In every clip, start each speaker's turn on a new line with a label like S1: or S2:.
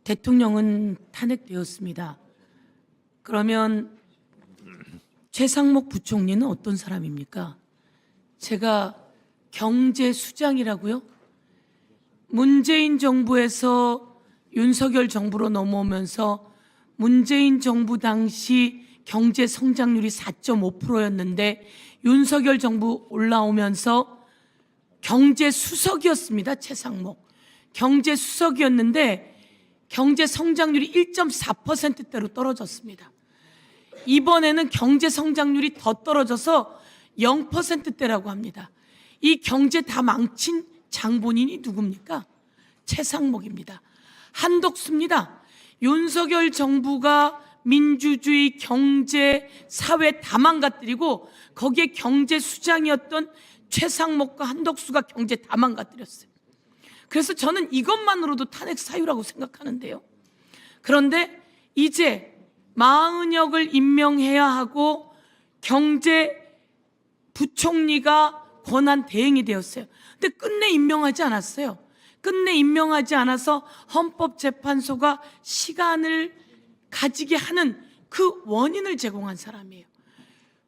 S1: 대통령은 탄핵되었습니다. 그러면 최상목 부총리는 어떤 사람입니까? 제가 경제수장이라고요? 문재인 정부에서 윤석열 정부로 넘어오면서 문재인 정부 당시 경제 성장률이 4.5%였는데 윤석열 정부 올라오면서 경제수석이었습니다. 최상목. 경제수석이었는데 경제 성장률이 1.4%대로 떨어졌습니다. 이번에는 경제 성장률이 더 떨어져서 0%대라고 합니다. 이 경제 다 망친 장본인이 누굽니까? 최상목입니다. 한덕수입니다. 윤석열 정부가 민주주의, 경제, 사회 다 망가뜨리고 거기에 경제수장이었던 최상목과 한덕수가 경제 다 망가뜨렸어요. 그래서 저는 이것만으로도 탄핵 사유라고 생각하는데요. 그런데 이제 마은혁을 임명해야 하고 경제부총리가 권한 대행이 되었어요. 근데 끝내 임명하지 않았어요. 끝내 임명하지 않아서 헌법재판소가 시간을 가지게 하는 그 원인을 제공한 사람이에요.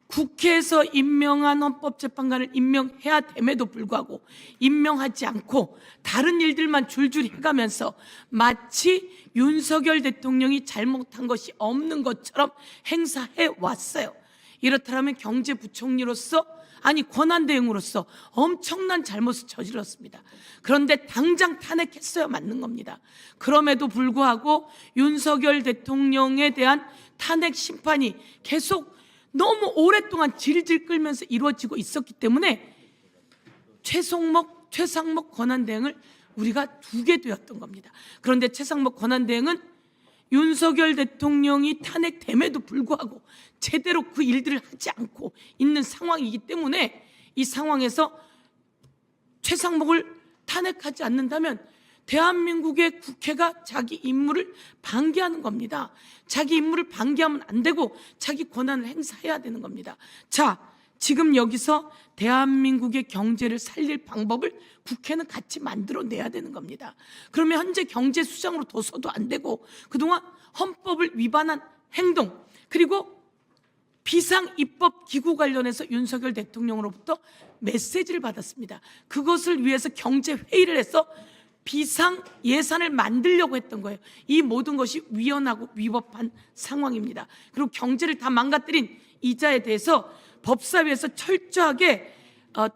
S1: 국회에서 임명한 헌법재판관을 임명해야 됨에도 불구하고 임명하지 않고 다른 일들만 줄줄이 해가면서 마치 윤석열 대통령이 잘못한 것이 없는 것처럼 행사해 왔어요. 이렇다면 경제부총리로서 아니 권한대행으로서 엄청난 잘못을 저질렀습니다. 그런데 당장 탄핵했어야 맞는 겁니다. 그럼에도 불구하고 윤석열 대통령에 대한 탄핵 심판이 계속 너무 오랫동안 질질 끌면서 이루어지고 있었기 때문에 최상목 권한대행을 우리가 두게 되었던 겁니다. 그런데 최상목 권한대행은 윤석열 대통령이 탄핵됨에도 불구하고 제대로 그 일들을 하지 않고 있는 상황이기 때문에 이 상황에서 최상목을 탄핵하지 않는다면 대한민국의 국회가 자기 임무를 방기하는 겁니다. 자기 임무를 방기하면 안 되고 자기 권한을 행사해야 되는 겁니다. 자, 지금 여기서 대한민국의 경제를 살릴 방법을 국회는 같이 만들어내야 되는 겁니다. 그러면 현재 경제수장으로 둬서도 안 되고 그동안 헌법을 위반한 행동 그리고 비상입법기구 관련해서 윤석열 대통령으로부터 메시지를 받았습니다. 그것을 위해서 경제회의를 해서 비상 예산을 만들려고 했던 거예요. 이 모든 것이 위헌하고 위법한 상황입니다. 그리고 경제를 다 망가뜨린 이자에 대해서 법사위에서 철저하게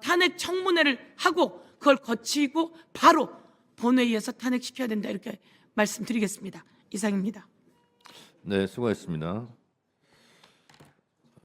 S1: 탄핵 청문회를 하고 그걸 거치고 바로 본회의에서 탄핵시켜야 된다 이렇게 말씀드리겠습니다. 이상입니다.
S2: 네, 수고하셨습니다.